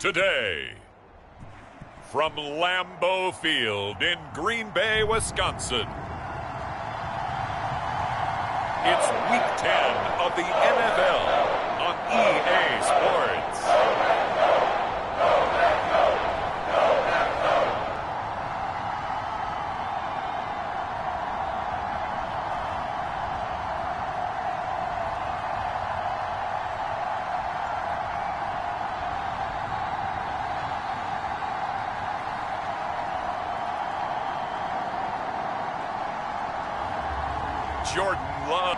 today. From Lambeau Field in Green Bay, Wisconsin, it's Week 10 of the NFL on EA Sports. Jordan Love.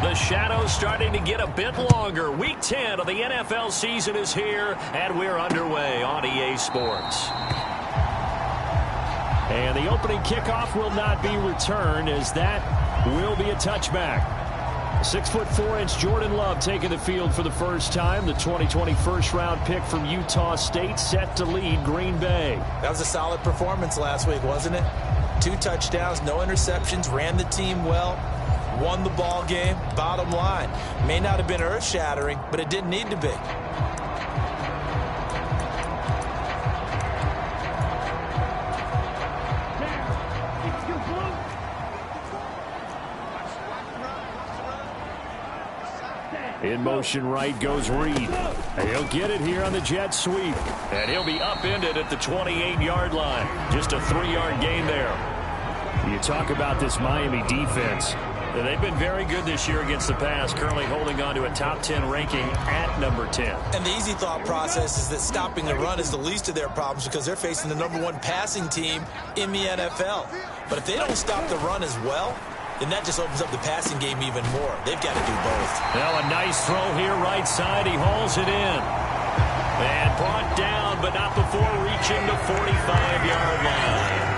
The shadow's starting to get a bit longer. Week 10 of the NFL season is here, and we're underway on EA Sports. And the opening kickoff will not be returned, as that will be a touchback. 6'4" Jordan Love taking the field for the first time. The 2020 first-round pick from Utah State set to lead Green Bay. That was a solid performance last week, wasn't it? 2 touchdowns, no interceptions, ran the team well, won the ball game. Bottom line, may not have been earth-shattering, but it didn't need to be. In motion right goes Reed. And he'll get it here on the jet sweep. And he'll be upended at the 28-yard line. Just a 3-yard gain there. You talk about this Miami defense. They've been very good this year against the pass, currently holding on to a top 10 ranking at number 10. And the easy thought process is that stopping the run is the least of their problems because they're facing the #1 passing team in the NFL. But if they don't stop the run as well, then that just opens up the passing game even more. They've got to do both. Now a nice throw here right side. He hauls it in. And brought down, but not before reaching the 45-yard line.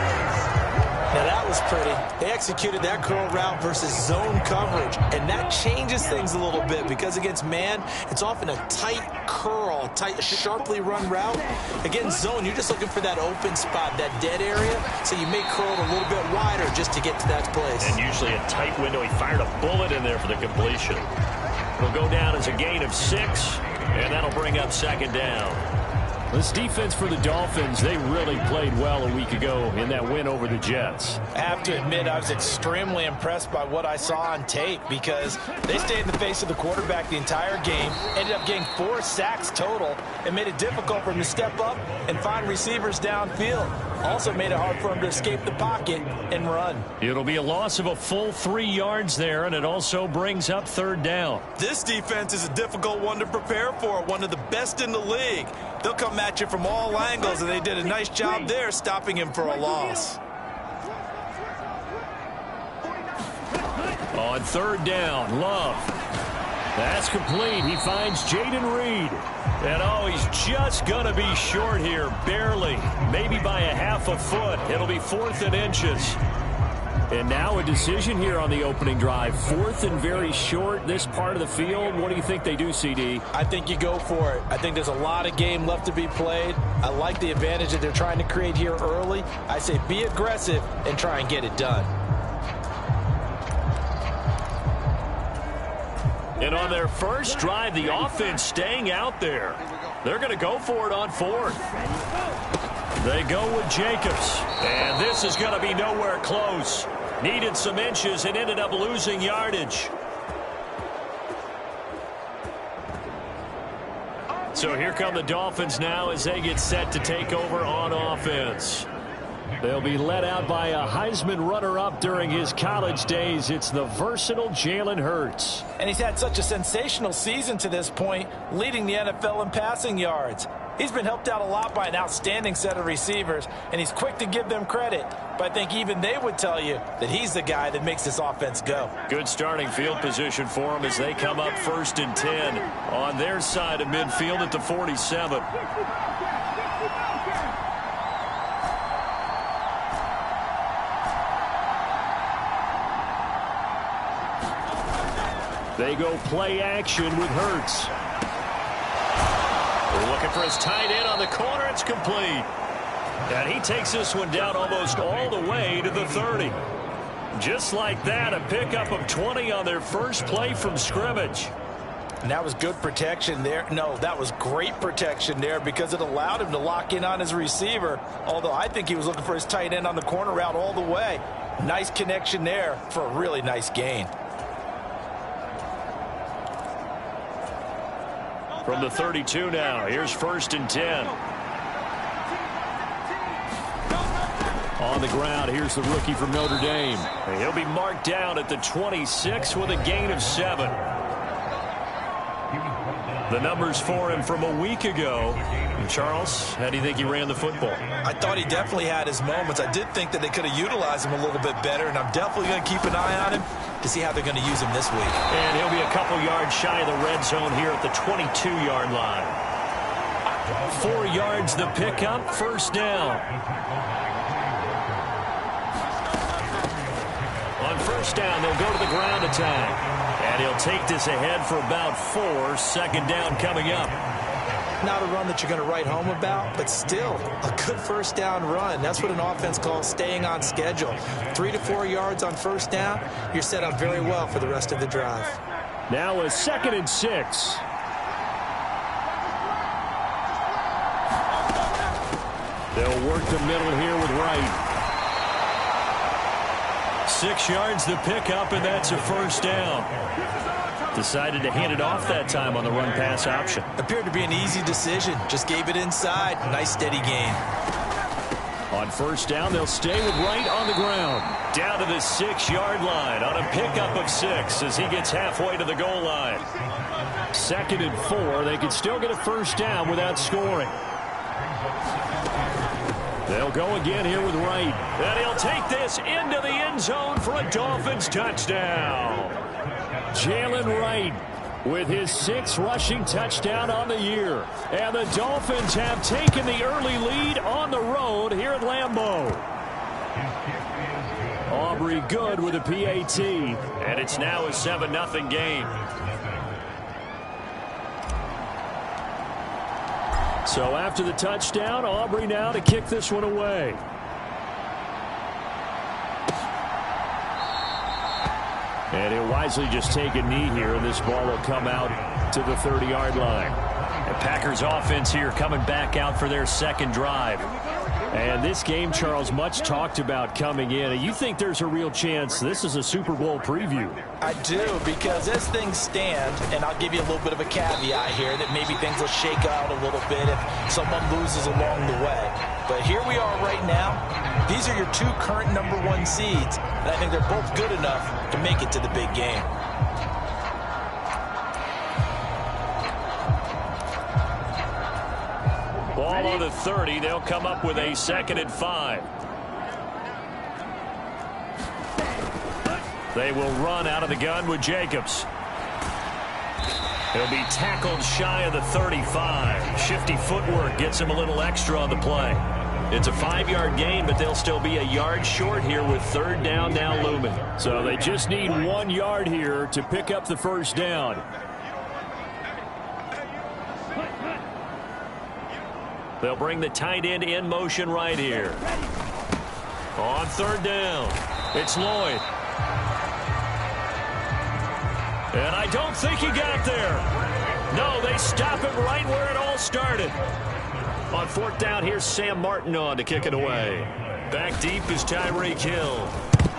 Now that was pretty. They executed that curl route versus zone coverage, and that changes things a little bit because against man, it's often a tight curl, tight, sharply run route. Against zone, you're just looking for that open spot, that dead area, so you may curl it a little bit wider just to get to that place. And usually a tight window. He fired a bullet in there for the completion. It'll go down as a gain of 6, and that'll bring up second down. This defense for the Dolphins, they really played well a week ago in that win over the Jets. I have to admit, I was extremely impressed by what I saw on tape because they stayed in the face of the quarterback the entire game, ended up getting 4 sacks total, and made it difficult for him to step up and find receivers downfield. Also made it hard for him to escape the pocket and run. It'll be a loss of a full 3 yards there, and it also brings up third down. This defense is a difficult one to prepare for, one of the best in the league. They'll come at you from all angles, and they did a nice job there stopping him for a loss. On third down, Love. That's complete. He finds Jaden Reed. And oh, he's just going to be short here, barely. Maybe by a half a foot. It'll be 4th and inches. And now a decision here on the opening drive. 4th and very short, this part of the field. What do you think they do, CD? I think you go for it. I think there's a lot of game left to be played. I like the advantage that they're trying to create here early. I say be aggressive and try and get it done. And on their first drive, the offense staying out there. They're going to go for it on 4th. They go with Jacobs. And this is going to be nowhere close. Needed some inches and ended up losing yardage. So here come the Dolphins now as they get set to take over on offense. They'll be led out by a Heisman runner-up during his college days. It's the versatile Jalen Hurts. And he's had such a sensational season to this point, leading the NFL in passing yards. He's been helped out a lot by an outstanding set of receivers, and he's quick to give them credit. But I think even they would tell you that he's the guy that makes this offense go. Good starting field position for them as they come up 1st and 10 on their side of midfield at the 47. They go play action with Hurts. They're looking for his tight end on the corner. It's complete. And he takes this one down almost all the way to the 30. Just like that, a pickup of 20 on their first play from scrimmage. And that was good protection there. No, that was great protection there because it allowed him to lock in on his receiver. Although I think he was looking for his tight end on the corner route all the way. Nice connection there for a really nice gain. From the 32 now, here's 1st and 10. On the ground, here's the rookie from Notre Dame. He'll be marked down at the 26 with a gain of 7. The numbers for him from a week ago. And Charles, how do you think he ran the football? I thought he definitely had his moments. I did think that they could have utilized him a little bit better, and I'm definitely going to keep an eye on him to see how they're going to use him this week. And he'll be a couple yards shy of the red zone here at the 22-yard line. 4 yards the pickup, 1st down. On 1st down, they'll go to the ground attack. And he'll take this ahead for about 4. 2nd down coming up. Not a run that you're going to write home about, but still a good 1st down run. That's what an offense calls staying on schedule. 3 to 4 yards on 1st down, you're set up very well for the rest of the drive. Now a 2nd and 6. They'll work the middle here with Wright. 6 yards the pickup, and that's a 1st down. Decided to hand it off that time on the run-pass option. Appeared to be an easy decision. Just gave it inside. Nice steady gain. On 1st down, they'll stay with Wright on the ground. Down to the 6-yard line on a pickup of 6 as he gets halfway to the goal line. 2nd and 4. They could still get a 1st down without scoring. They'll go again here with Wright. And he'll take this into the end zone for a Dolphins touchdown. Jalen Wright with his 6th rushing touchdown on the year. And the Dolphins have taken the early lead on the road here at Lambeau. Aubrey good with a PAT. And it's now a 7-0 game. So after the touchdown, Aubrey now to kick this one away. And he'll wisely just take a knee here, and this ball will come out to the 30-yard line. The Packers offense here coming back out for their 2nd drive. And this game, Charles, much talked about coming in. You think there's a real chance this is a Super Bowl preview? I do, because as things stand, and I'll give you a little bit of a caveat here, that maybe things will shake out a little bit if someone loses along the way. But here we are right now. These are your 2 current #1 seeds, and I think they're both good enough to make it to the big game. Ball on the 30. They'll come up with a 2nd and 5. They will run out of the gun with Jacobs. He'll be tackled shy of the 35. Shifty footwork gets him a little extra on the play. It's a 5-yard gain, but they'll still be a yard short here with 3rd down now looming. So they just need 1 yard here to pick up the 1st down. They'll bring the tight end in motion right here. On 3rd down, it's Lloyd. And I don't think he got there. No, they stop him right where it all started. On 4th down, here's Sam Martin on to kick it away. Back deep is Tyreek Hill.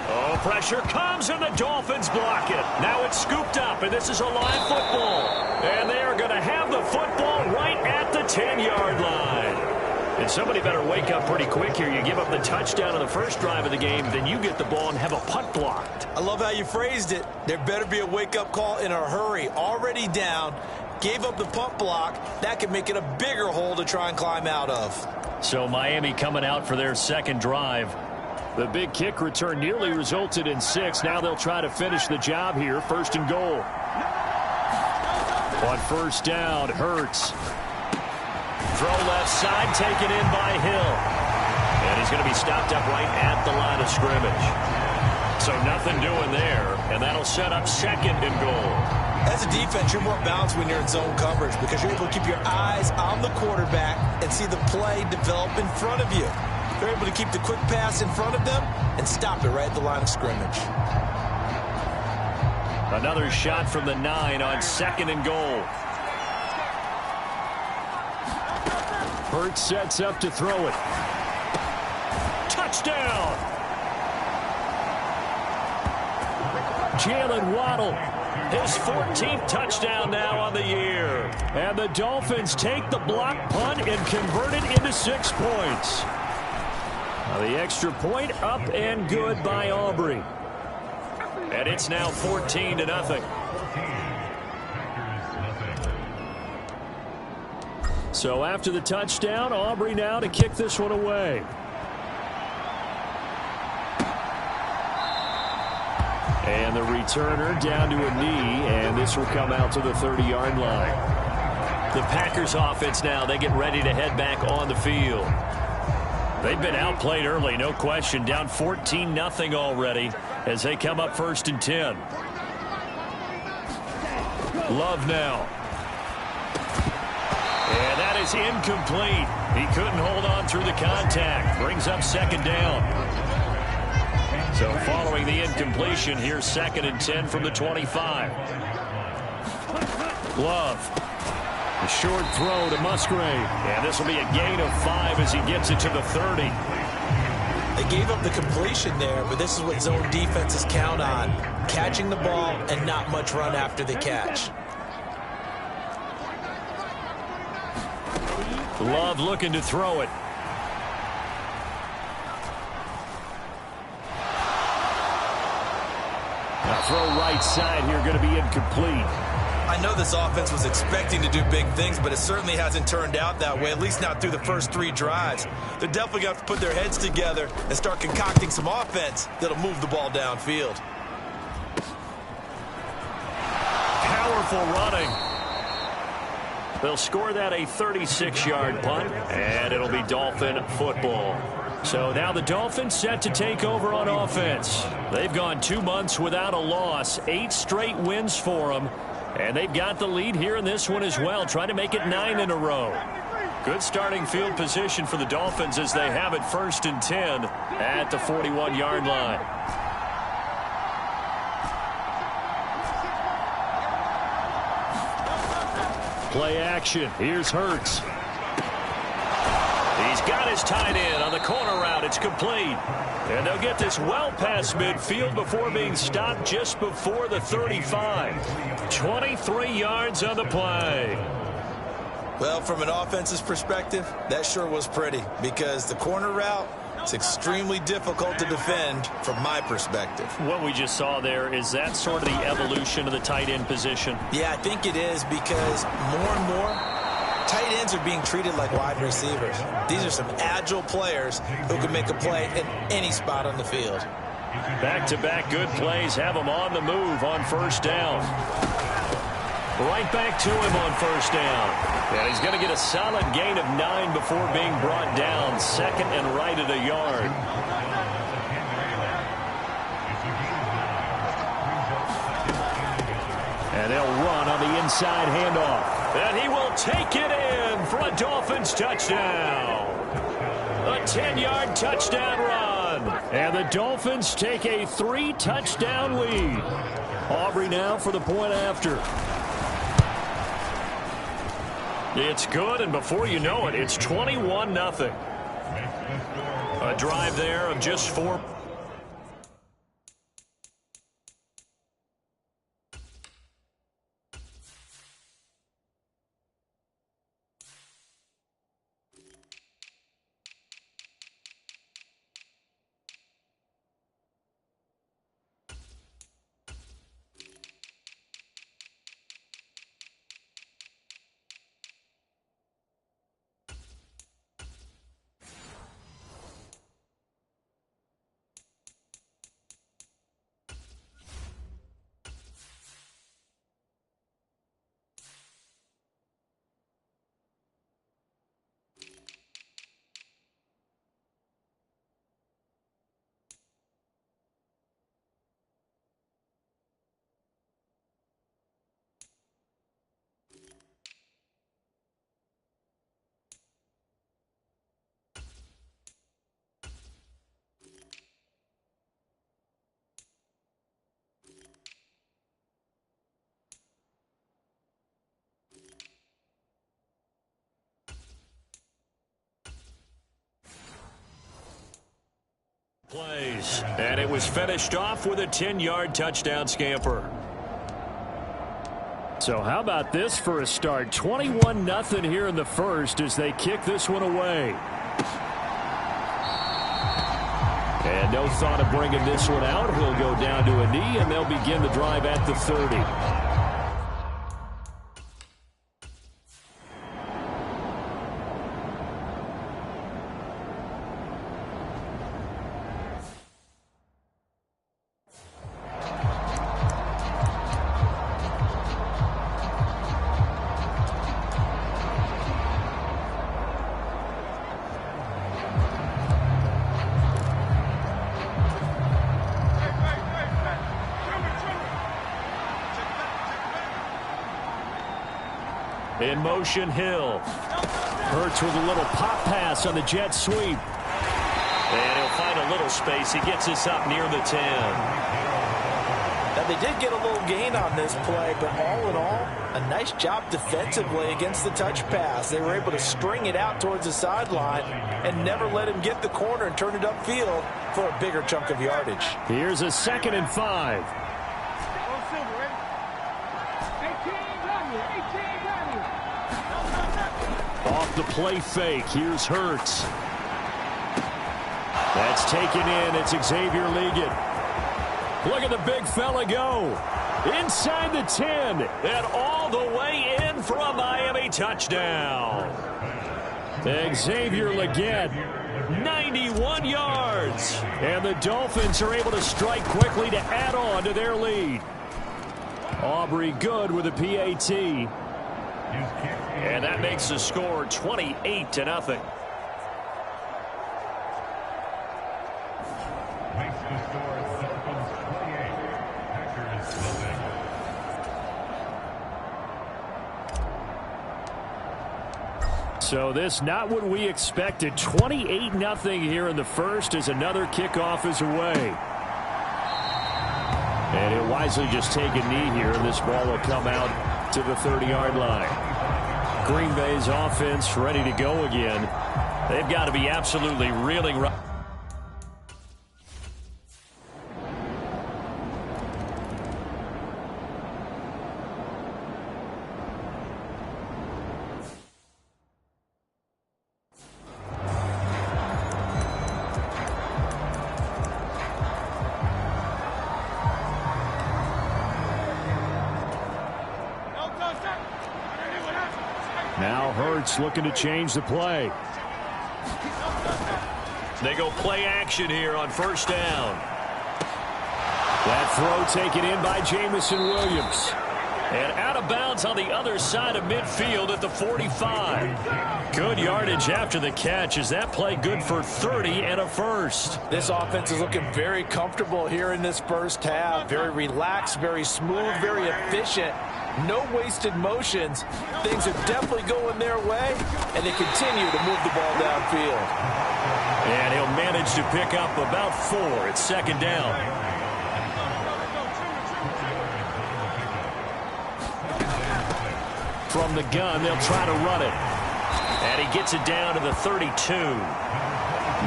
Oh, pressure comes, and the Dolphins block it. Now it's scooped up, and this is a live football. And they are going to have the football right at the 10-yard line. And somebody better wake up pretty quick here. You give up the touchdown on the first drive of the game, then you get the ball and have a punt blocked. I love how you phrased it. There better be a wake-up call in a hurry. Already down, gave up the punt block. That could make it a bigger hole to try and climb out of. So Miami coming out for their 2nd drive. The big kick return nearly resulted in 6. Now they'll try to finish the job here. 1st and goal. On 1st down, Hurts. Throw left side, taken in by Hill. And he's going to be stopped up right at the line of scrimmage. So nothing doing there, and that'll set up 2nd and goal. As a defense, you're more balanced when you're in zone coverage because you're able to keep your eyes on the quarterback and see the play develop in front of you. They're able to keep the quick pass in front of them and stop it right at the line of scrimmage. Another shot from the 9 on 2nd and goal. Hurts sets up to throw it. Touchdown! Jalen Waddle, his 14th touchdown now on the year. And the Dolphins take the block punt and convert it into 6 points. Now the extra point up and good by Aubrey. And it's now 14-0. So after the touchdown, Aubrey now to kick this one away. And the returner down to a knee, and this will come out to the 30-yard line. The Packers offense now, they get ready to head back on the field. They've been outplayed early, no question. Down 14-0 already as they come up 1st and 10. Love now. And that is incomplete. He couldn't hold on through the contact. Brings up 2nd down. So following the incompletion, here's 2nd and 10 from the 25. Love. A short throw to Musgrave. And this will be a gain of 5 as he gets it to the 30. They gave up the completion there, but this is what zone defenses count on. Catching the ball and not much run after the catch. Love looking to throw it. Now throw right side here, going to be incomplete. I know this offense was expecting to do big things, but it certainly hasn't turned out that way, at least not through the first 3 drives. They're definitely going to have to put their heads together and start concocting some offense that'll move the ball downfield. Powerful running. They'll score that a 36-yard punt, and it'll be Dolphin football. So now the Dolphins set to take over on offense. They've gone 2 months without a loss, 8 straight wins for them. And they've got the lead here in this one as well, trying to make it 9 in a row. Good starting field position for the Dolphins as they have it 1st and 10 at the 41-yard line. Play action. Here's Hurts. He's got his tight end on the corner route. It's complete. And they'll get this well past midfield before being stopped just before the 35. 23 yards on the play. Well, from an offense's perspective, that sure was pretty because the corner route, it's extremely difficult to defend from my perspective. What we just saw there, is that sort of the evolution of the tight end position? Yeah, I think it is because more and more, tight ends are being treated like wide receivers. These are some agile players who can make a play in any spot on the field. Back-to-back good plays have him on the move on 1st down. Right back to him on 1st down. And he's going to get a solid gain of 9 before being brought down. 2nd and right at a yard. And they'll run on the inside handoff. And he will take it in for a Dolphins touchdown. A 10-yard touchdown run. And the Dolphins take a 3-touchdown lead. Aubrey now for the point after. It's good, and before you know it, it's 21-0. A drive there of just 4. Plays, and it was finished off with a 10-yard touchdown scamper. So how about this for a start? 21-0 here in the first as they kick this one away. And no thought of bringing this one out. He'll go down to a knee, and they'll begin the drive at the 30. In motion, Hill. Hurts with a little pop pass on the jet sweep. And he'll find a little space. He gets us up near the 10. Now, they did get a little gain on this play, but all in all, a nice job defensively against the touch pass. They were able to string it out towards the sideline and never let him get the corner and turn it upfield for a bigger chunk of yardage. Here's a 2nd and 5. Off the play fake. Here's Hurts. That's taken in. It's Xavier Ligon. Look at the big fella go. Inside the 10. And all the way in for a Miami touchdown. Xavier Ligon, 91 yards. And the Dolphins are able to strike quickly to add on to their lead. Aubrey Good with a PAT. And that makes the score 28-0. So this not what we expected. 28-0 here in the first as another kickoff is away. And he'll wisely just take a knee here, and this ball will come out to the 30-yard line. Green Bay's offense ready to go again. They've got to be absolutely reeling right. Now Hurts looking to change the play. They go play action here on first down. That throw taken in by Jamison Williams. And out of bounds on the other side of midfield at the 45. Good yardage after the catch. Is that play good for 30 and a first? This offense is looking very comfortable here in this first half. Very relaxed, very smooth, very efficient. No wasted motions. Things are definitely going their way, and they continue to move the ball downfield. And he'll manage to pick up about 4 at second down. From the gun, they'll try to run it. And he gets it down to the 32.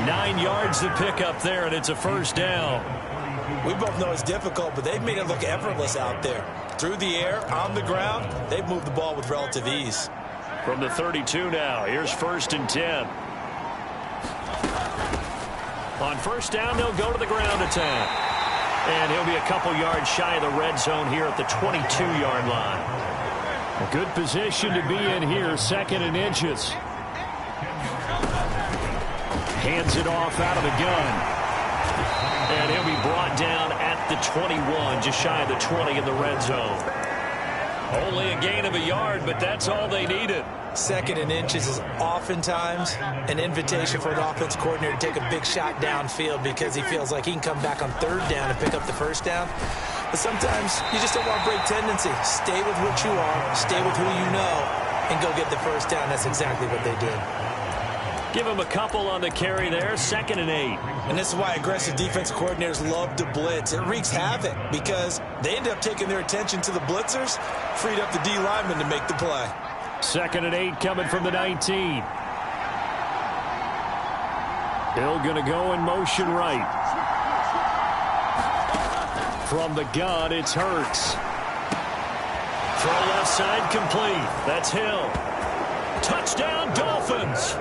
9 yards to pick up there, and it's a first down. We both know it's difficult, but they've made it look effortless out there. Through the air, on the ground, they've moved the ball with relative ease. From the 32 now, here's 1st and 10. On first down, they'll go to the ground attack. And he'll be a couple yards shy of the red zone here at the 22-yard line. A good position to be in here, 2nd and inches. Hands it off out of the gun. And he'll be brought down at the 21, just shy of the 20 in the red zone. Only a gain of a yard, but that's all they needed. 2nd and inches is oftentimes an invitation for an offense coordinator to take a big shot downfield because he feels like he can come back on 3rd down and pick up the first down. But sometimes you just don't want to break tendency. Stay with what you are, stay with who you know, and go get the first down. That's exactly what they did. Give him a couple on the carry there, 2nd and 8. And this is why aggressive defense coordinators love to blitz. It wreaks havoc because they end up taking their attention to the blitzers, freed up the D lineman to make the play. 2nd and 8 coming from the 19. Hill going to go in motion right. From the gun, it's Hurts. Throw left side complete. That's Hill. Touchdown, Dolphins.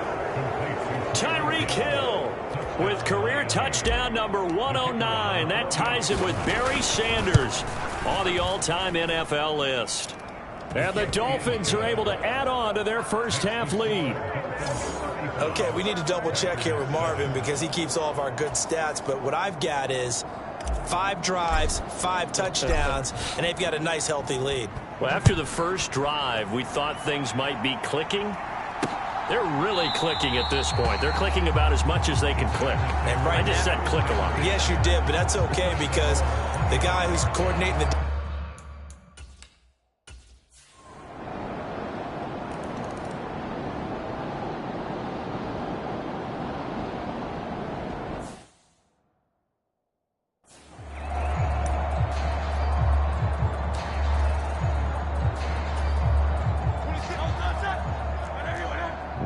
Tyreek Hill with career touchdown number 109. That ties him with Barry Sanders on the all-time NFL list. And the Dolphins are able to add on to their first half lead. Okay, we need to double check here with Marvin because he keeps all of our good stats. But what I've got is 5 drives, 5 touchdowns, and they've got a nice healthy lead. Well, after the first drive, we thought things might be clicking. They're really clicking at this point. They're clicking about as much as they can click. And right I just said click a lot. Yes, you did, but that's okay because the guy who's coordinating the...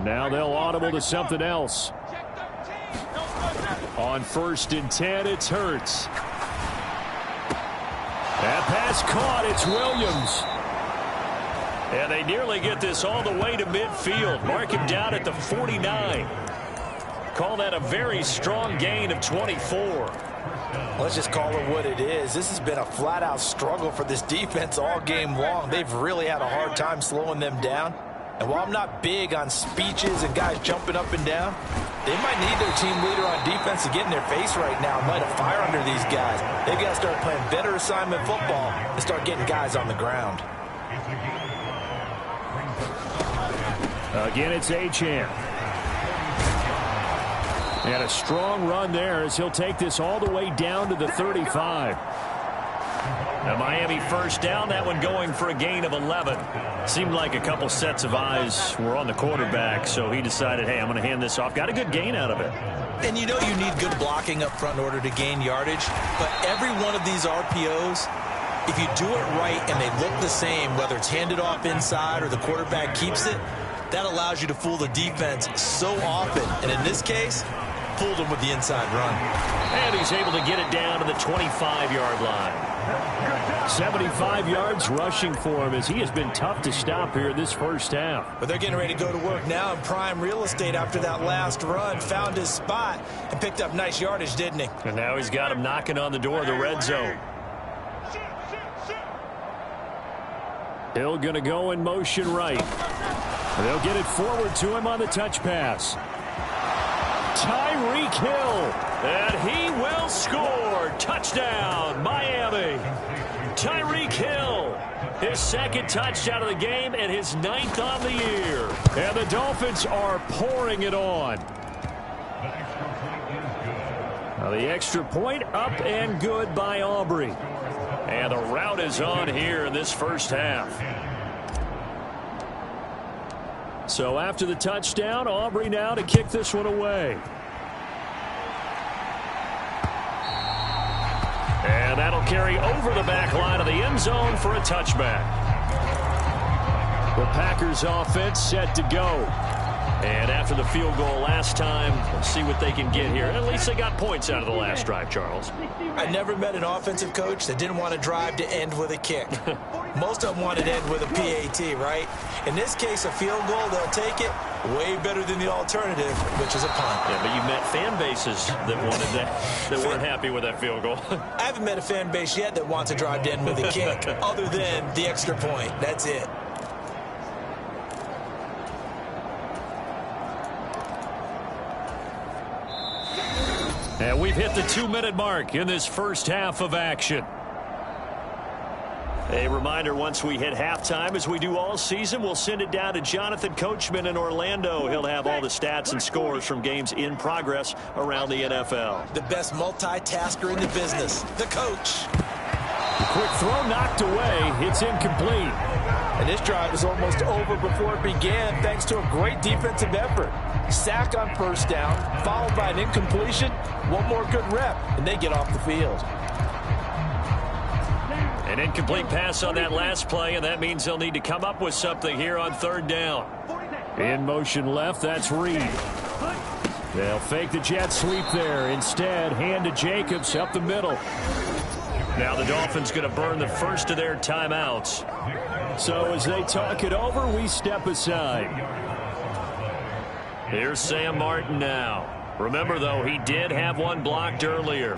Now they'll audible to something else. On 1st and 10, it's Hurts. That pass caught. It's Williams. And they nearly get this all the way to midfield. Mark him down at the 49. Call that a very strong gain of 24. Let's just call it what it is. This has been a flat-out struggle for this defense all game long. They've really had a hard time slowing them down. And while I'm not big on speeches and guys jumping up and down, they might need their team leader on defense to get in their face right now and light a fire under these guys. They've got to start playing better assignment football and start getting guys on the ground. Again, it's Achane. And a strong run there as he'll take this all the way down to the 35. A Miami first down, that one going for a gain of 11. Seemed like a couple sets of eyes were on the quarterback, so he decided, hey, I'm going to hand this off. Got a good gain out of it. And you know you need good blocking up front in order to gain yardage, but every one of these RPOs, if you do it right and they look the same, whether it's handed off inside or the quarterback keeps it, that allows you to fool the defense so often. And in this case, fooled him with the inside run. And he's able to get it down to the 25-yard line. 75 yards rushing for him as he has been tough to stop here this first half. But they're getting ready to go to work now in prime real estate after that last run. Found his spot and picked up nice yardage, didn't he? And now he's got him knocking on the door of the red zone. Hill going to go in motion right. They'll get it forward to him on the touch pass. Tyreek Hill, and he will score. Touchdown, Miami. Tyreek Hill, his 2nd touchdown of the game and his 9th on the year. And the Dolphins are pouring it on. Now the extra point up and good by Aubrey. And the route is on here in this first half. So after the touchdown, Aubrey now to kick this one away. And that'll carry over the back line of the end zone for a touchback. The Packers offense set to go. And after the field goal last time, we'll see what they can get here. At least they got points out of the last drive, Charles. I never met an offensive coach that didn't want to drive to end with a kick. Most of them wanted to end with a PAT, right? In this case, a field goal, they'll take it. Way better than the alternative, which is a punt. Yeah, but you met fan bases that wanted that, that weren't happy with that field goal. I haven't met a fan base yet that wants to drive to end with a kick, other than the extra point. That's it. And we've hit the 2-minute mark in this first half of action. A reminder, once we hit halftime, as we do all season, we'll send it down to Jonathan Coachman in Orlando. He'll have all the stats and scores from games in progress around the NFL. The best multitasker in the business, the coach. The quick throw knocked away. It's incomplete. And this drive is almost over before it began thanks to a great defensive effort. Sack on first down, followed by an incompletion. One more good rep, and they get off the field. An incomplete pass on that last play, and that means they'll need to come up with something here on 3rd down. In motion left, that's Reed. They'll fake the jet sweep there. Instead, hand to Jacobs up the middle. Now the Dolphins going to burn the first of their timeouts. So as they talk it over, we step aside. Here's Sam Martin now. Remember, though, he did have one blocked earlier.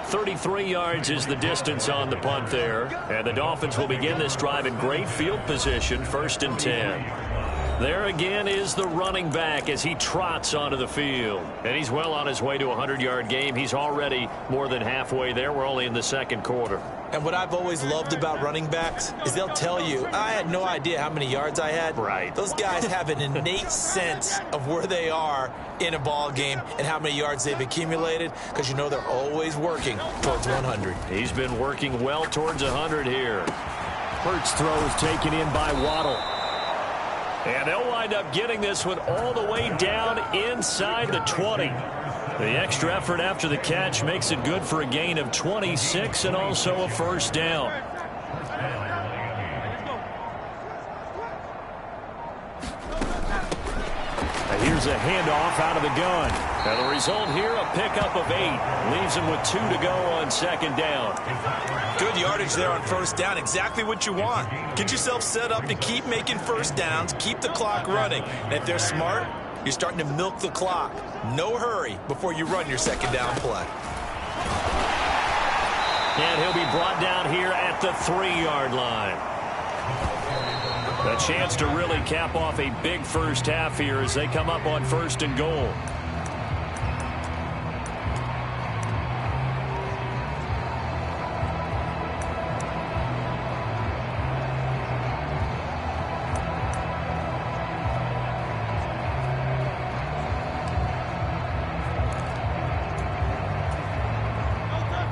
.33 yards is the distance on the punt there. And the Dolphins will begin this drive in great field position, 1st and 10. There again is the running back as he trots onto the field. And he's well on his way to a 100-yard game. He's already more than halfway there. We're only in the second quarter. And what I've always loved about running backs is they'll tell you, I had no idea how many yards I had. Right. Those guys have an innate sense of where they are in a ball game and how many yards they've accumulated, because you know they're always working towards 100. He's been working well towards 100 here. Hurts throw is taken in by Waddle. And they'll wind up getting this one all the way down inside the 20. The extra effort after the catch makes it good for a gain of 26 and also a first down. Here's a handoff out of the gun. And the result here, a pickup of 8. Leaves him with 2 to go on second down. Good yardage there on first down. Exactly what you want. Get yourself set up to keep making first downs, keep the clock running. And if they're smart, you're starting to milk the clock. No hurry before you run your second down play. And he'll be brought down here at the 3-yard line. A chance to really cap off a big first half here as they come up on 1st and goal.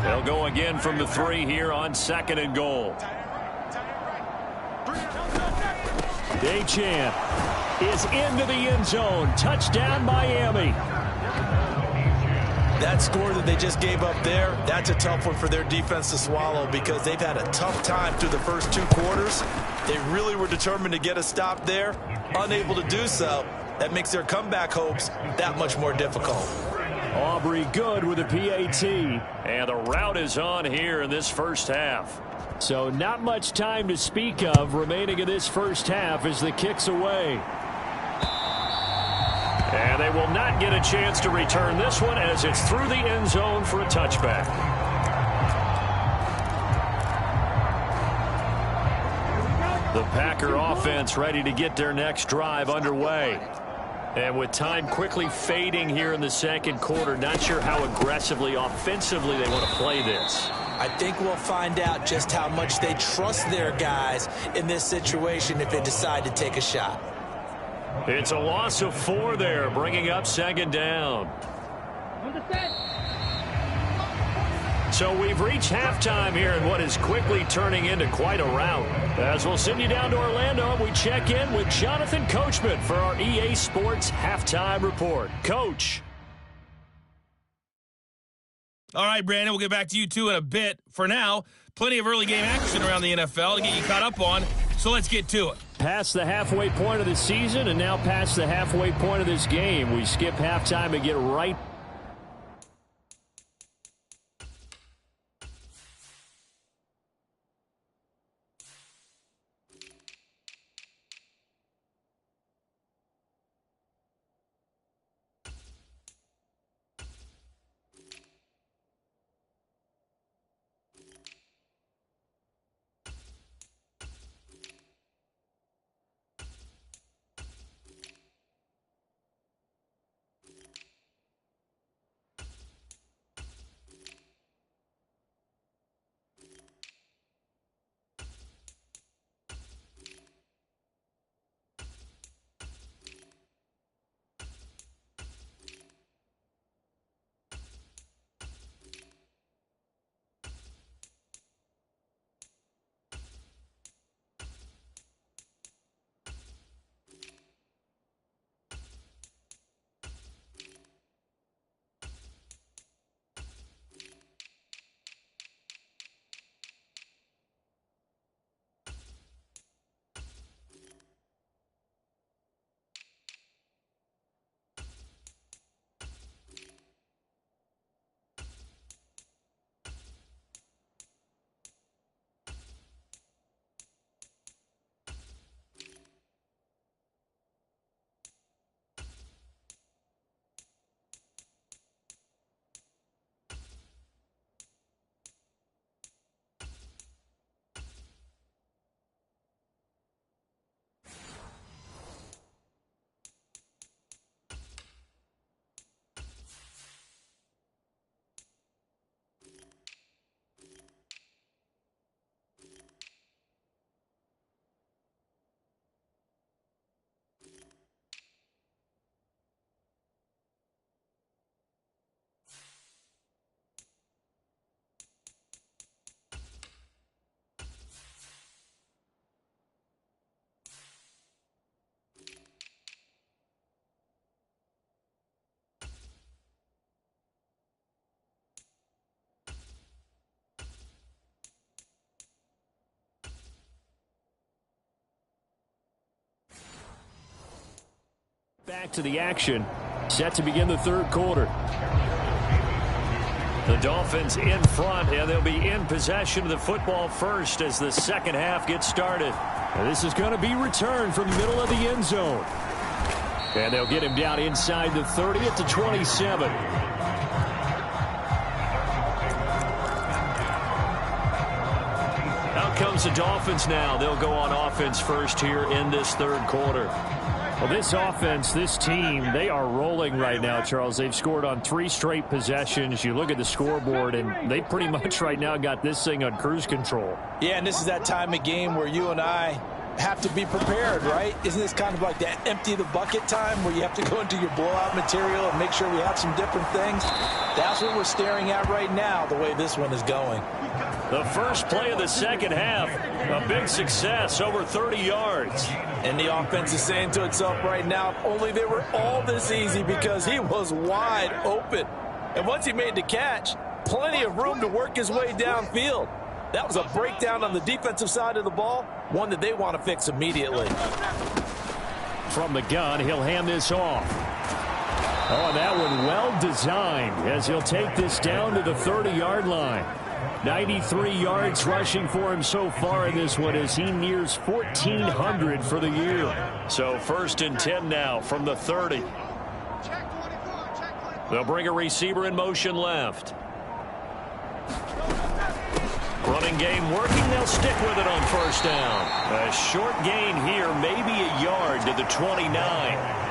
They'll go again from the 3 here on 2nd and goal. Achane is into the end zone. Touchdown, Miami. That score that they just gave up there, that's a tough one for their defense to swallow because they've had a tough time through the first 2 quarters. They really were determined to get a stop there. Unable to do so, that makes their comeback hopes that much more difficult. Aubrey good with a PAT. And the route is on here in this first half. So not much time to speak of remaining in this first half as the kick's away. And they will not get a chance to return this one as it's through the end zone for a touchback. The Packer offense ready to get their next drive underway. And with time quickly fading here in the second quarter, not sure how aggressively, offensively they want to play this. I think we'll find out just how much they trust their guys in this situation if they decide to take a shot. It's a loss of 4 there, bringing up 2nd down. So we've reached halftime here in what is quickly turning into quite a rout. As we'll send you down to Orlando, and we check in with Jonathan Coachman for our EA Sports Halftime Report. Coach. All right, Brandon, we'll get back to you, too, in a bit. For now, plenty of early game action around the NFL to get you caught up on, so let's get to it. Past the halfway point of the season and now past the halfway point of this game. We skip halftime and get right Back to the action. Set to begin the third quarter. The Dolphins in front, and they'll be in possession of the football first as the second half gets started. And this is going to be returned from the middle of the end zone. And they'll get him down inside the 30 at the 27. Out comes the Dolphins now. They'll go on offense first here in this third quarter. Well, this offense, this team, they are rolling right now, Charles. They've scored on 3 straight possessions. You look at the scoreboard, and they pretty much right now got this thing on cruise control. Yeah, and this is that time of game where you and I have to be prepared, right? Isn't this kind of like that empty the bucket time where you have to go into your blowout material and make sure we have some different things? That's what we're staring at right now, the way this one is going. The first play of the second half, a big success, over 30 yards. And the offense is saying to itself right now, if only they were all this easy, because he was wide open. And once he made the catch, plenty of room to work his way downfield. That was a breakdown on the defensive side of the ball, one that they want to fix immediately. From the gun, he'll hand this off. Oh, that one well designed as he'll take this down to the 30-yard line. 93 yards rushing for him so far in this one as he nears 1,400 for the year. So 1st and 10 now from the 30. They'll bring a receiver in motion left. Running game working. They'll stick with it on first down. A short gain here, maybe a yard to the 29.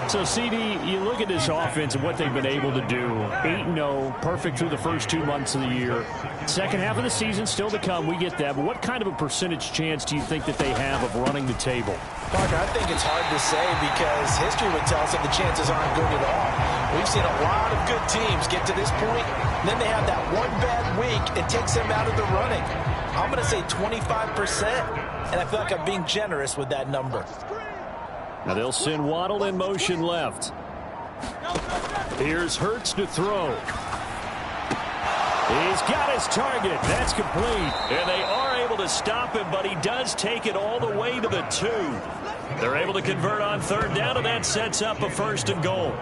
So, CD, you look at this offense and what they've been able to do. 8-0, perfect through the first 2 months of the year. Second half of the season still to come. We get that. But what kind of a percentage chance do you think that they have of running the table? Parker, I think it's hard to say because history would tell us that the chances aren't good at all. We've seen a lot of good teams get to this point, and then they have that one bad week. It takes them out of the running. I'm going to say 25%, and I feel like I'm being generous with that number. Now they'll send Waddle in motion left. Here's Hurts to throw. He's got his target. That's complete. And they are able to stop him, but he does take it all the way to the 2. They're able to convert on third down, and that sets up a 1st and goal.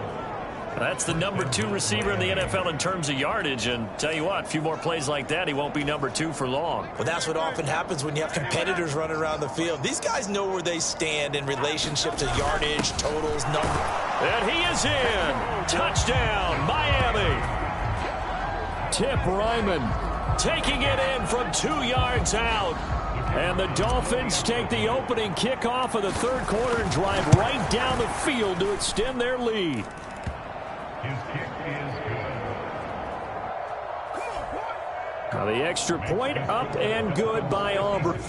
That's the number 2 receiver in the NFL in terms of yardage. And tell you what, a few more plays like that, he won't be number 2 for long. Well, that's what often happens when you have competitors running around the field. These guys know where they stand in relationship to yardage, totals, number. And he is in. Touchdown, Miami. Tip Ryman taking it in from 2 yards out. And the Dolphins take the opening kickoff of the third quarter and drive right down the field to extend their lead. Now the extra point up and good by Auburn.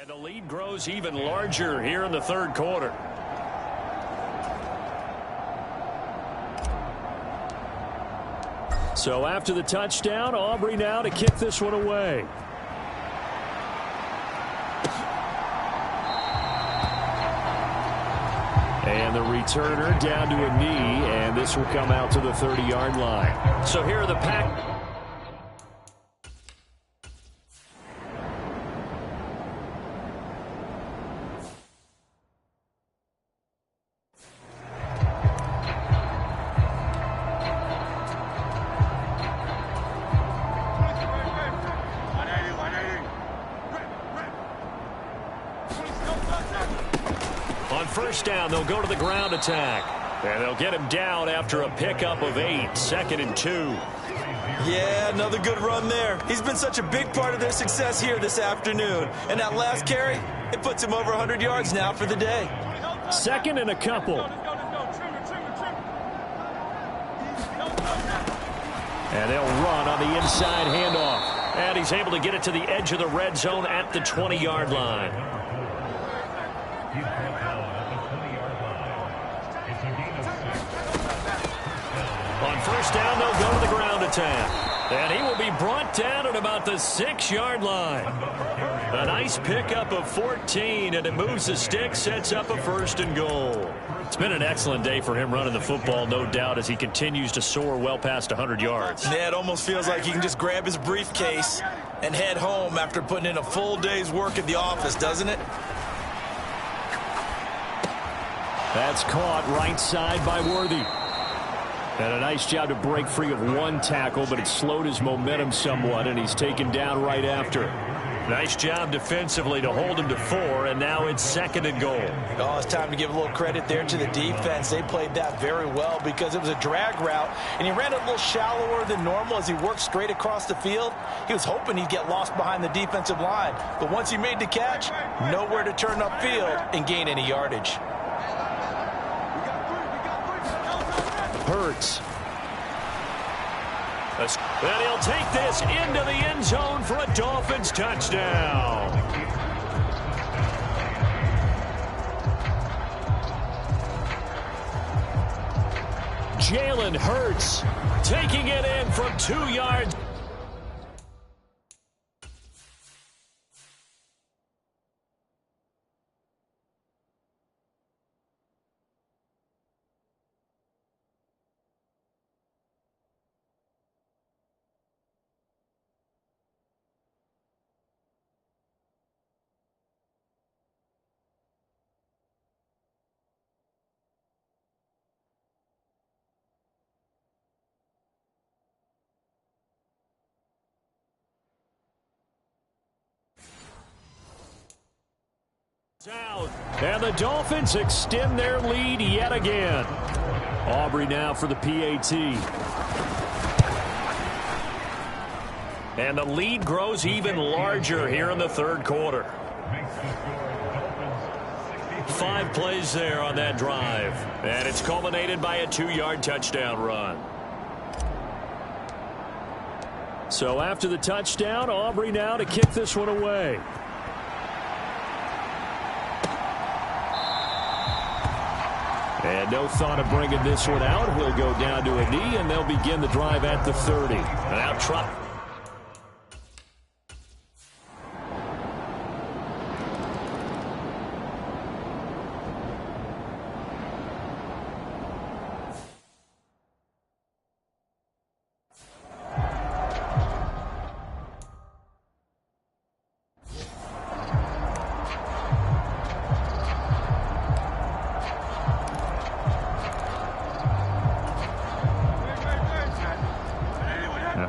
And the lead grows even larger here in the third quarter. So after the touchdown, Aubrey now to kick this one away. And the returner down to a knee, and this will come out to the 30-yard line. So here are the Pack. First down, they'll go to the ground attack. And they'll get him down after a pickup of 8, 2nd and 2. Yeah, another good run there. He's been such a big part of their success here this afternoon. And that last carry, it puts him over 100 yards now for the day. 2nd and a couple. And they'll run on the inside handoff. And he's able to get it to the edge of the red zone at the 20-yard line. On first down, they'll go to the ground attack. And he will be brought down at about the 6-yard line. A nice pickup of 14, and it moves the stick, sets up a 1st and goal. It's been an excellent day for him running the football, no doubt, as he continues to soar well past 100 yards. Yeah, it almost feels like he can just grab his briefcase and head home after putting in a full day's work at the office, doesn't it? That's caught right side by Worthy. And a nice job to break free of one tackle, but it slowed his momentum somewhat, and he's taken down right after. Nice job defensively to hold him to 4, and now it's 2nd and goal. Oh, it's time to give a little credit there to the defense. They played that very well because it was a drag route, and he ran a little shallower than normal as he worked straight across the field. He was hoping he'd get lost behind the defensive line, but once he made the catch, nowhere to turn upfield and gain any yardage. Hurts. And he'll take this into the end zone for a Dolphins touchdown. Jalen Hurts taking it in from 2 yards. Out. And the Dolphins extend their lead yet again. Aubrey now for the PAT. And the lead grows even larger here in the 3rd quarter. 5 plays there on that drive. And it's culminated by a 2-yard touchdown run. So after the touchdown, Aubrey now to kick this one away. And no thought of bringing this one out. He'll go down to a knee, and they'll begin the drive at the 30. Now try.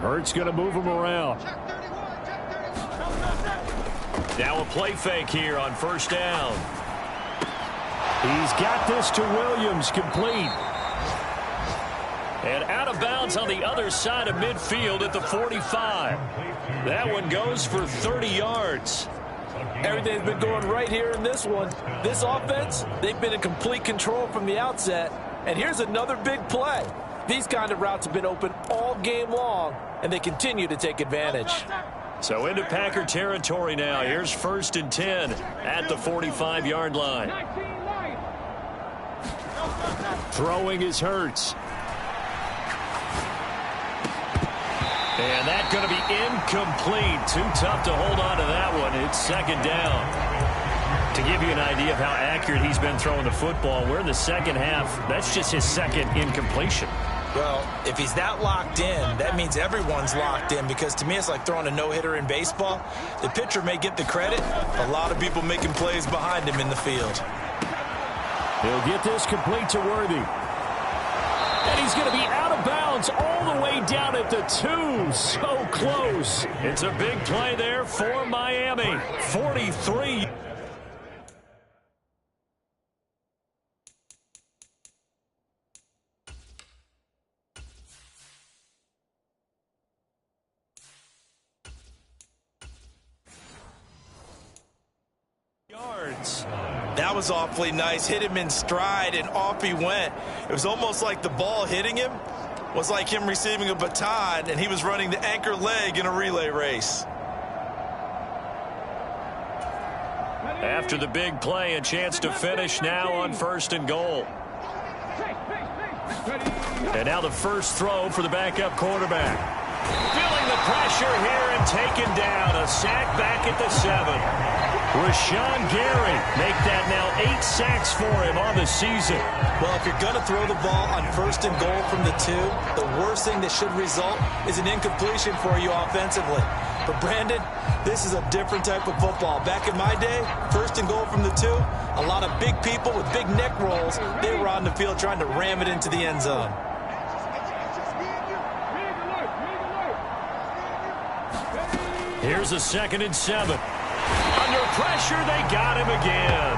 Hurts going to move him around. Now a play fake here on first down. He's got this to Williams, complete. And out of bounds on the other side of midfield at the 45. That one goes for 30 yards. Everything's been going right here in this one. This offense, they've been in complete control from the outset. And here's another big play. These kind of routes have been open all game long, and they continue to take advantage. So into Packer territory now. Here's 1st and 10 at the 45-yard line. Throwing is Hurts. And that's going to be incomplete. Too tough to hold on to that one. It's 2nd down. To give you an idea of how accurate he's been throwing the football, we're in the 2nd half. That's just his 2nd incompletion. Well, if he's that locked in, that means everyone's locked in, because to me it's like throwing a no-hitter in baseball. The pitcher may get the credit. A lot of people making plays behind him in the field. He'll get this complete to Worthy. And he's going to be out of bounds all the way down at the 2. So close. It's a big play there for Miami. 43. That was awfully nice. Hit him in stride, and off he went. It was almost like the ball hitting him was like him receiving a baton, and he was running the anchor leg in a relay race. After the big play, a chance to finish now on 1st and goal. And now the first throw for the backup quarterback. Feeling the pressure here and taken down. A sack back at the 7. Rashawn Gary make that now 8 sacks for him on the season. Well, if you're going to throw the ball on 1st and goal from the 2, the worst thing that should result is an incompletion for you offensively. But Brandon, this is a different type of football. Back in my day, 1st and goal from the 2, a lot of big people with big neck rolls, they were on the field trying to ram it into the end zone. Here's a 2nd and 7. Under pressure, they got him again.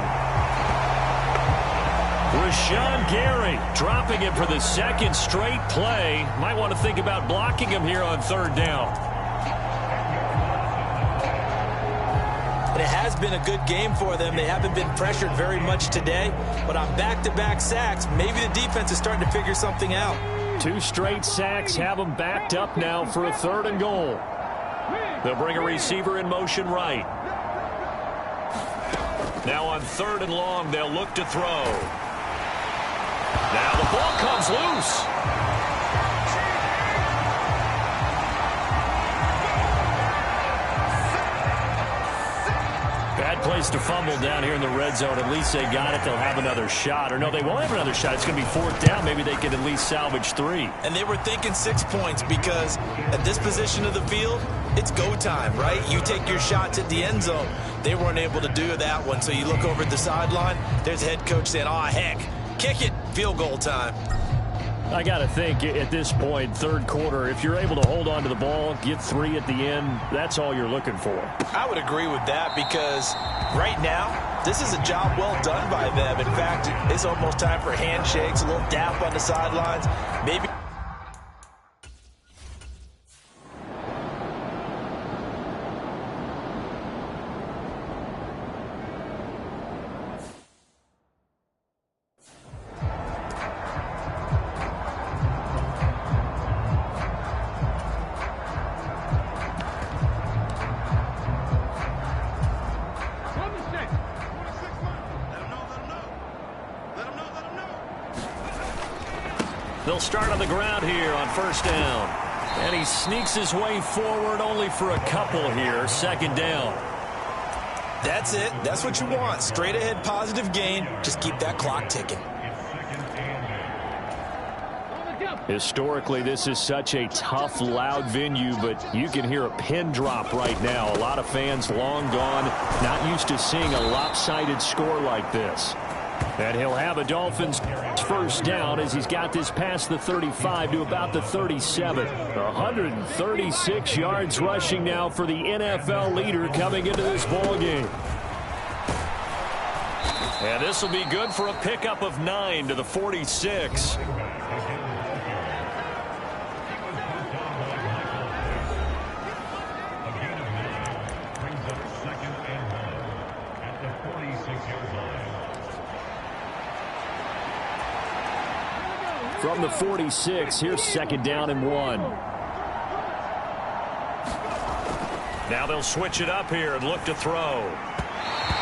Rashawn Gary dropping him for the 2nd straight play. Might want to think about blocking him here on 3rd down. And it has been a good game for them. They haven't been pressured very much today. But on back-to-back sacks, maybe the defense is starting to figure something out. 2 straight sacks have them backed up now for a 3rd and goal. They'll bring a receiver in motion right. Now on 3rd and long, they'll look to throw. Now the ball comes loose. Bad place to fumble down here in the red zone. At least they got it. They'll have another shot. Or no, they won't have another shot. It's going to be 4th down. Maybe they could at least salvage 3. And they were thinking 6 points because at this position of the field, it's go time, right? You take your shots at the end zone. They weren't able to do that one. So you look over at the sideline, there's the head coach saying, "Aw, heck, kick it, field goal time." I got to think at this point, 3rd quarter, if you're able to hold on to the ball, get 3 at the end, that's all you're looking for. I would agree with that because right now, this is a job well done by them. In fact, it's almost time for handshakes, a little dap on the sidelines. Maybe. They'll start on the ground here on 1st down. And he sneaks his way forward only for a couple here. 2nd down. That's it. That's what you want. Straight ahead positive gain. Just keep that clock ticking. Historically, this is such a tough, loud venue, but you can hear a pin drop right now. A lot of fans long gone, not used to seeing a lopsided score like this. And he'll have a Dolphins 1st down as he's got this past the 35 to about the 37. 136 yards rushing now for the NFL leader coming into this ball game. And this will be good for a pickup of 9 to the 46. From the 46, here's 2nd down and 1. Now they'll switch it up here and look to throw.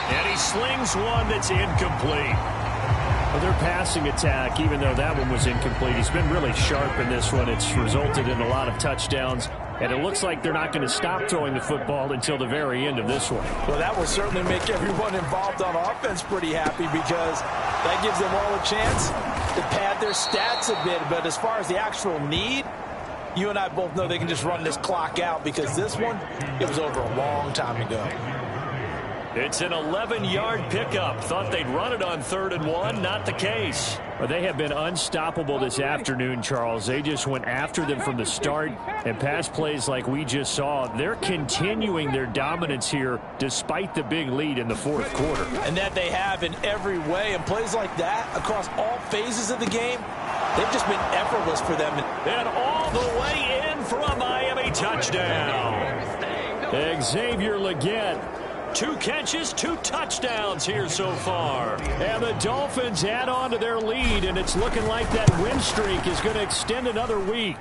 And he slings one that's incomplete. Well, their passing attack, even though that one was incomplete, he's been really sharp in this one. It's resulted in a lot of touchdowns. And it looks like they're not going to stop throwing the football until the very end of this one. Well, that will certainly make everyone involved on offense pretty happy because that gives them all a chance to pad their stats a bit. But as far as the actual need, you and I both know they can just run this clock out because this one, it was over a long time ago. It's an 11-yard pickup. Thought they'd run it on 3rd and 1. Not the case. Well, they have been unstoppable this afternoon, Charles. They just went after them from the start. And pass plays like we just saw, they're continuing their dominance here despite the big lead in the 4th quarter. And that they have in every way. And plays like that across all phases of the game, they've just been effortless for them. And all the way in for a Miami touchdown. Xavier Legette 2 catches, 2 touchdowns here so far. And the Dolphins add on to their lead, and it's looking like that win streak is going to extend another week.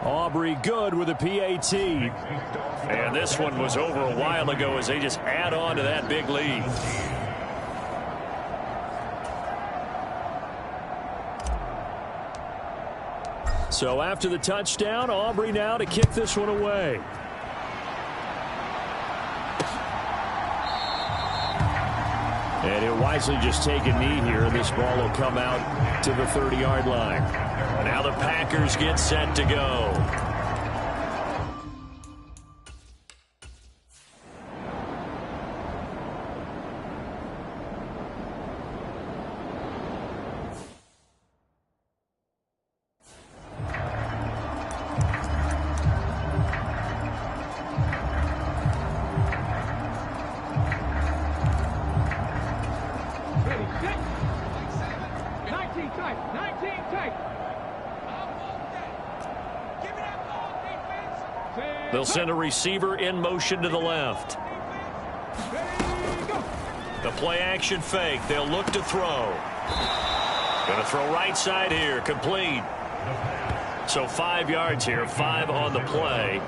Aubrey good with a PAT. And this one was over a while ago as they just add on to that big lead. So after the touchdown, Aubrey now to kick this one away. And he'll wisely just take a knee here. This ball will come out to the 30-yard line. Now the Packers get set to go. They'll send a receiver in motion to the left. The play action fake. They'll look to throw. Going to throw right side here. Complete. So 5 yards here. 5 on the play.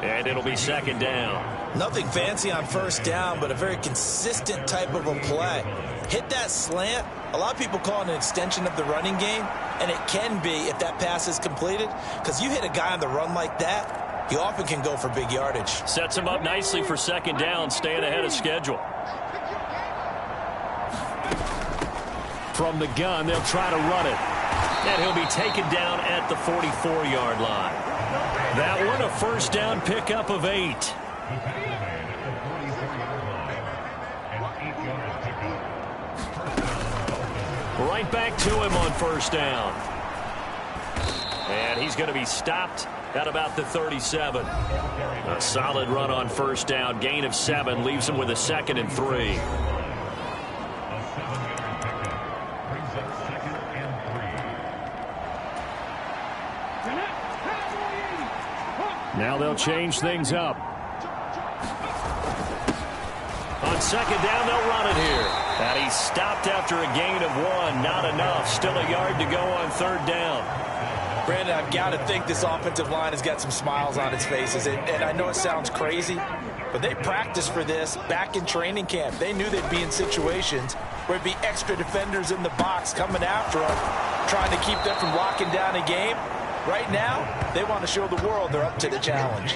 And it'll be second down. Nothing fancy on first down, but a very consistent type of a play. Hit that slant. A lot of people call it an extension of the running game, and it can be if that pass is completed, because you hit a guy on the run like that, he often can go for big yardage. Sets him up nicely for second down, staying ahead of schedule. From the gun, they'll try to run it. And he'll be taken down at the 44-yard line. That one, a first down pickup of 8. Right back to him on first down. And he's going to be stopped at about the 37. A solid run on first down. Gain of 7 leaves him with a 2nd and 3. Now they'll change things up. On second down, they'll run it here. And he's stopped after a gain of 1. Not enough. Still a yard to go on third down. Brandon, I've got to think this offensive line has got some smiles on its faces. And I know it sounds crazy, but they practiced for this back in training camp. They knew they'd be in situations where it'd be extra defenders in the box coming after them, trying to keep them from locking down a game. Right now, they want to show the world they're up to the challenge.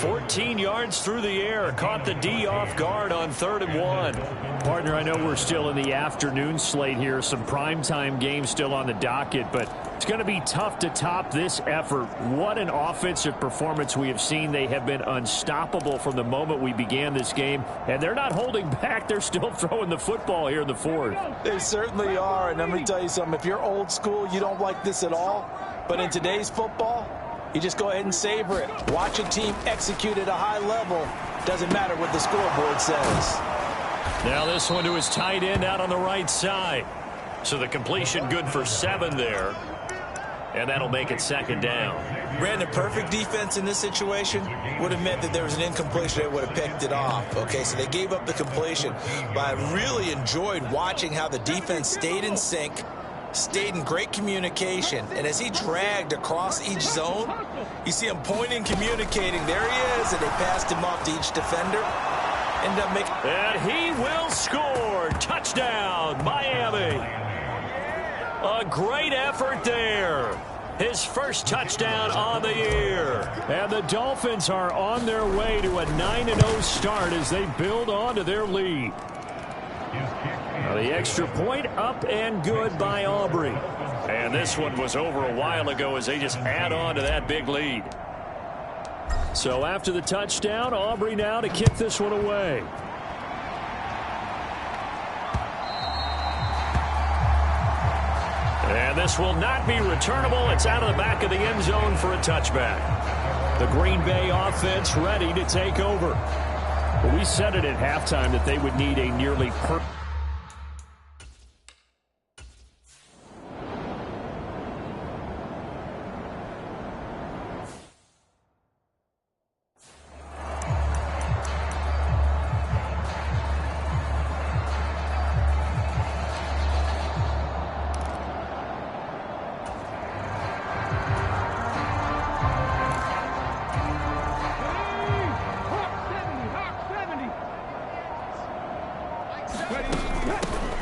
14 yards through the air. Caught the D off guard on 3rd and 1. Partner, I know we're still in the afternoon slate here. Some primetime games still on the docket, but it's going to be tough to top this effort. What an offensive performance we have seen. They have been unstoppable from the moment we began this game, and they're not holding back. They're still throwing the football here in the 4th. They certainly are, and let me tell you something. If you're old school, you don't like this at all. But in today's football, you just go ahead and savor it. Watch a team execute at a high level. Doesn't matter what the scoreboard says. Now this one to his tight end out on the right side. So the completion good for 7 there. And that'll make it second down. Brandon, perfect defense in this situation would have meant that there was an incompletion. They would have picked it off. Okay, so they gave up the completion. But I really enjoyed watching how the defense stayed in sync, stayed in great communication, and as he dragged across each zone, you see him pointing, communicating. There he is, and they passed him off to each defender. Ended up making. And he will score. Touchdown, Miami. A great effort there. His first touchdown on the year. And the Dolphins are on their way to a 9-0 start as they build on to their lead. Now the extra point up and good by Aubrey. And this one was over a while ago as they just add on to that big lead. So after the touchdown, Aubrey now to kick this one away. And this will not be returnable. It's out of the back of the end zone for a touchback. The Green Bay offense ready to take over. Well, we said it at halftime that they would need a nearly perfect.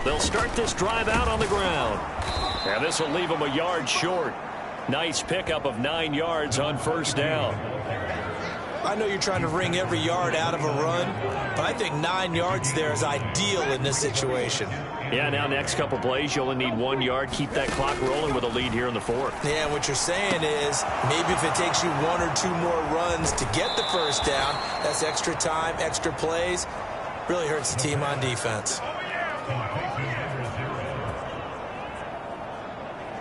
They'll start this drive out on the ground. And this will leave them a yard short. Nice pickup of 9 yards on first down. I know you're trying to wring every yard out of a run, but I think 9 yards there is ideal in this situation. Yeah, now next couple plays, you only need 1 yard. Keep that clock rolling with a lead here in the fourth. Yeah, what you're saying is maybe if it takes you 1 or 2 more runs to get the first down, that's extra time, extra plays. Really hurts the team on defense.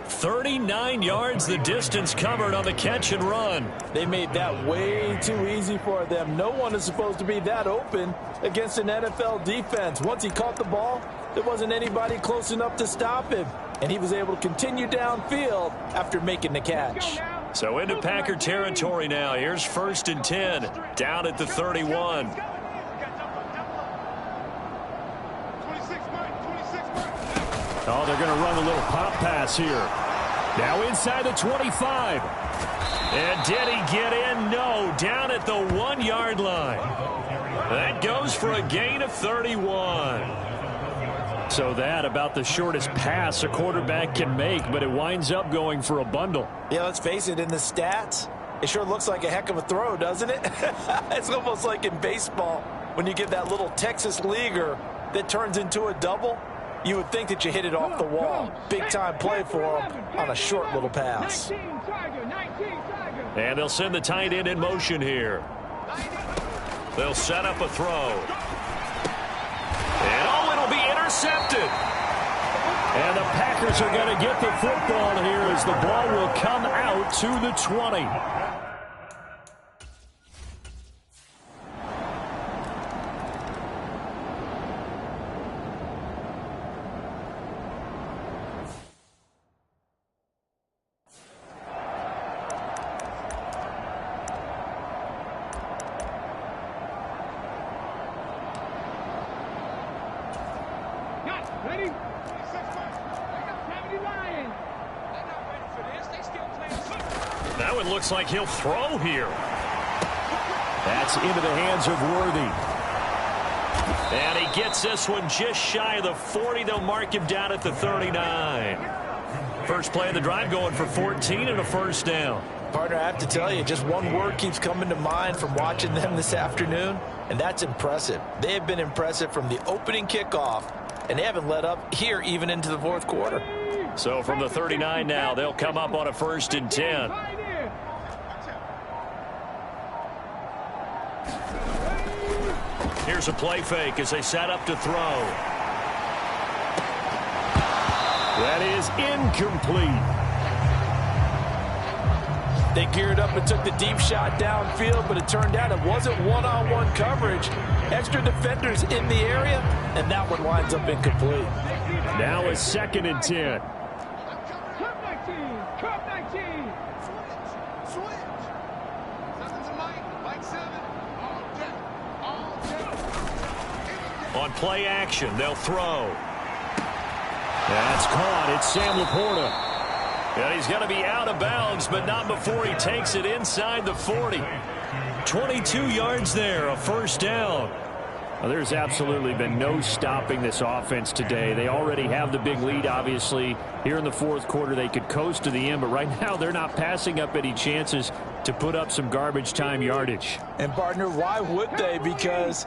39 yards the distance covered on the catch and run. They made that way too easy for them. No one is supposed to be that open against an NFL defense. Once he caught the ball, there wasn't anybody close enough to stop him. And he was able to continue downfield after making the catch. So into Packer territory now. Here's 1st and 10, down at the 31. Oh, they're going to run a little pop pass here. Now inside the 25. And did he get in? No, down at the 1 yard line. That goes for a gain of 31. So that about the shortest pass a quarterback can make, but it winds up going for a bundle. Yeah, let's face it, in the stats, it sure looks like a heck of a throw, doesn't it? It's almost like in baseball when you get that little Texas leaguer that turns into a double. You would think that you hit it off the wall. Big-time play for him on a short little pass. And they'll send the tight end in motion here. They'll set up a throw. And oh, it'll be intercepted. And the Packers are going to get the football here as the ball will come out to the 20. Now it looks like he'll throw here. That's into the hands of Worthy. And he gets this one just shy of the 40. They'll mark him down at the 39. First play of the drive going for 14 and a first down. Partner, I have to tell you, just one word keeps coming to mind from watching them this afternoon, and that's impressive. They have been impressive from the opening kickoff, and they haven't let up here even into the fourth quarter. So from the 39 now, they'll come up on a 1st and 10. Here's a play fake as they set up to throw. That is incomplete. They geared up and took the deep shot downfield, but it turned out it wasn't one-on-one coverage. Extra defenders in the area, and that one winds up incomplete. Now a 2nd and 10. On play action, they'll throw. That's caught. It's Sam Laporta. And he's going to be out of bounds, but not before he takes it inside the 40. 22 yards there, a first down. Well, there's absolutely been no stopping this offense today. They already have the big lead, obviously. Here in the fourth quarter, they could coast to the end, but right now they're not passing up any chances to put up some garbage time yardage. And, partner, why would they? Because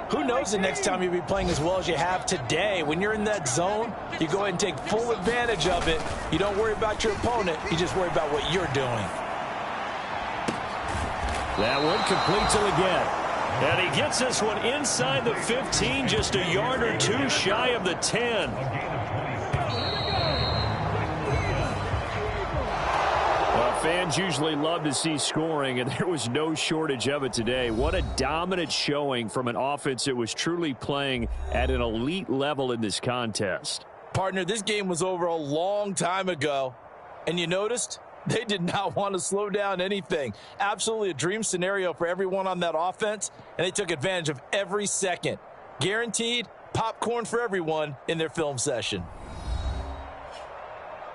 who knows the next time you'll be playing as well as you have today. When you're in that zone, you go ahead and take full advantage of it. You don't worry about your opponent. You just worry about what you're doing. That one completes it again. And he gets this one inside the 15, just a yard or two shy of the 10. Well, fans usually love to see scoring, and there was no shortage of it today. What a dominant showing from an offense that was truly playing at an elite level in this contest. Partner, this game was over a long time ago, and you noticed they did not want to slow down anything. Absolutely a dream scenario for everyone on that offense, and they took advantage of every second. Guaranteed popcorn for everyone in their film session.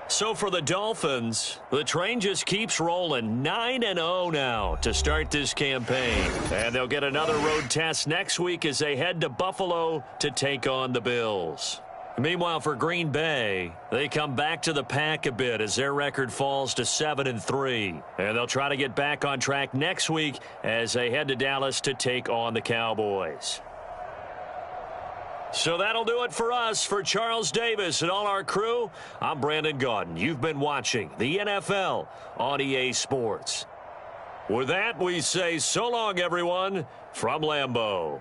So for the Dolphins, the train just keeps rolling. 9-0 now to start this campaign. And they'll get another road test next week as they head to Buffalo to take on the Bills. Meanwhile, for Green Bay, they come back to the pack a bit as their record falls to 7-3. And they'll try to get back on track next week as they head to Dallas to take on the Cowboys. So that'll do it for us. For Charles Davis and all our crew, I'm Brandon Gaudin. You've been watching the NFL on EA Sports. With that, we say so long, everyone, from Lambeau.